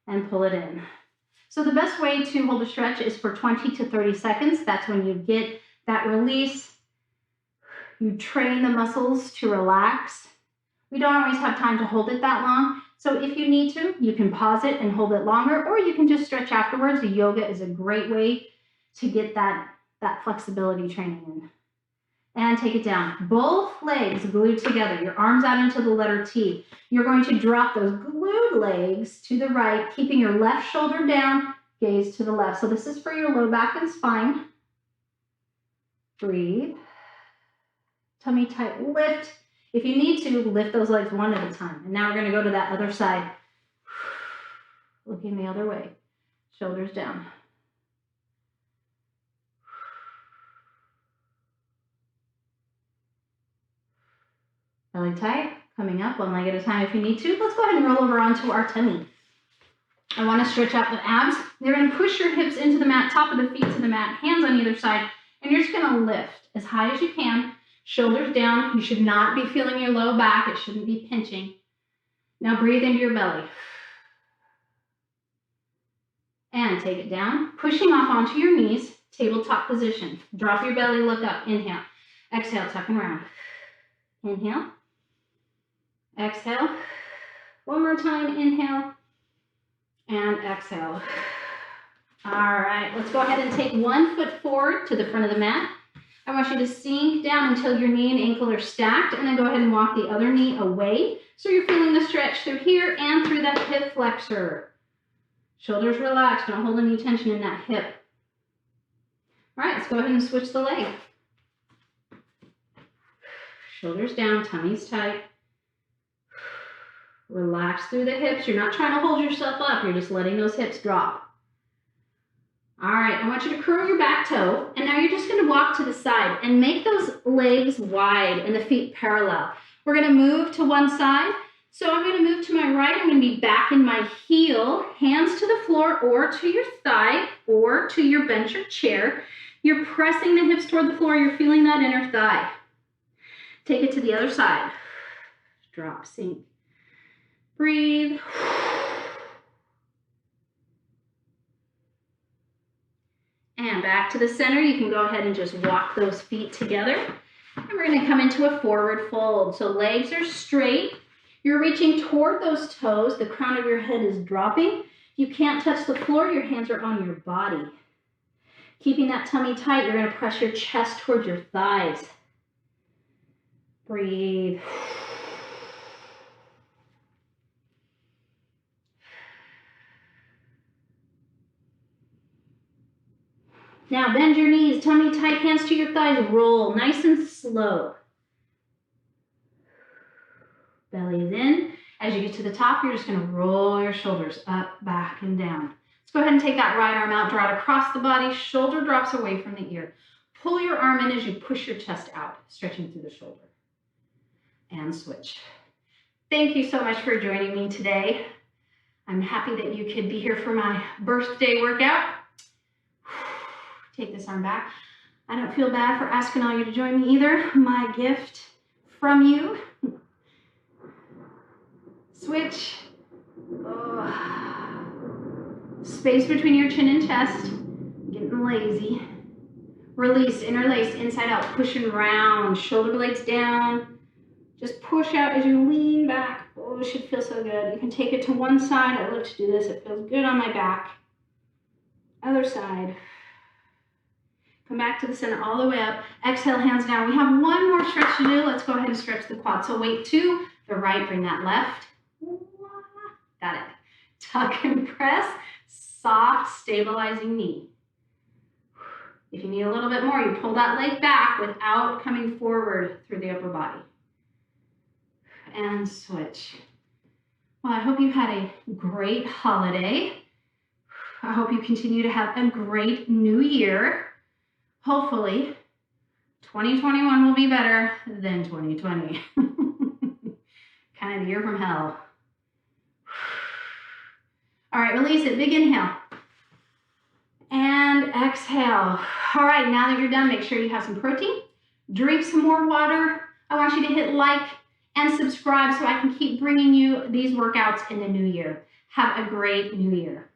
S1: and pull it in. So the best way to hold a stretch is for 20 to 30 seconds. That's when you get that release. You train the muscles to relax. We don't always have time to hold it that long. So if you need to, you can pause it and hold it longer, or you can just stretch afterwards. The yoga is a great way to get that flexibility training in. And take it down. Both legs glued together. Your arms out into the letter T. You're going to drop those glued legs to the right, keeping your left shoulder down, gaze to the left. So this is for your low back and spine. Breathe. Tummy tight, lift. If you need to, lift those legs one at a time. And now we're going to go to that other side. Looking the other way. Shoulders down. Belly tight, coming up one leg at a time if you need to. Let's go ahead and roll over onto our tummy. I want to stretch out the abs. You're going to push your hips into the mat, top of the feet to the mat, hands on either side, and you're just going to lift as high as you can. Shoulders down. You should not be feeling your low back. It shouldn't be pinching. Now breathe into your belly. And take it down. Pushing off onto your knees, tabletop position. Drop your belly, look up. Inhale. Exhale, tuck and round. Inhale. Exhale. One more time. Inhale. And exhale. All right. Let's go ahead and take one foot forward to the front of the mat. I want you to sink down until your knee and ankle are stacked, and then go ahead and walk the other knee away. So you're feeling the stretch through here and through that hip flexor. Shoulders relaxed. Don't hold any tension in that hip. All right, let's go ahead and switch the leg. Shoulders down, tummy's tight. Relax through the hips. You're not trying to hold yourself up. You're just letting those hips drop. All right, I want you to curl your back toe, and now you're just going to walk to the side and make those legs wide and the feet parallel. We're going to move to one side. So I'm going to move to my right. I'm going to be back in my heel, hands to the floor or to your thigh or to your bench or chair. You're pressing the hips toward the floor. You're feeling that inner thigh. Take it to the other side. Drop, sink. Breathe. And back to the center. You can go ahead and just walk those feet together. And we're going to come into a forward fold. So legs are straight. You're reaching toward those toes. The crown of your head is dropping. You can't touch the floor. Your hands are on your body. Keeping that tummy tight, you're going to press your chest towards your thighs. Breathe. Now bend your knees, tummy tight, hands to your thighs, roll nice and slow. Belly's in. As you get to the top, you're just going to roll your shoulders up, back, and down. Let's go ahead and take that right arm out, draw it across the body, shoulder drops away from the ear. Pull your arm in as you push your chest out, stretching through the shoulder. And switch. Thank you so much for joining me today. I'm happy that you could be here for my birthday workout. Take this arm back. I don't feel bad for asking all you to join me either. My gift from you. Switch. Space between your chin and chest. Getting lazy. Release, interlace, inside out, pushing round. Shoulder blades down. Just push out as you lean back. Oh, it should feel so good. You can take it to one side. I love to do this. It feels good on my back. Other side. Come back to the center all the way up. Exhale, hands down. We have one more stretch to do. Let's go ahead and stretch the quad. So weight to the right, bring that left. Got it. Tuck and press. Soft, stabilizing knee. If you need a little bit more, you pull that leg back without coming forward through the upper body. And switch. Well, I hope you had a great holiday. I hope you continue to have a great new year. Hopefully, 2021 will be better than 2020. Kind of the year from hell. All right, release it. Big inhale. And exhale. All right, now that you're done, make sure you have some protein. Drink some more water. I want you to hit like and subscribe so I can keep bringing you these workouts in the new year. Have a great new year.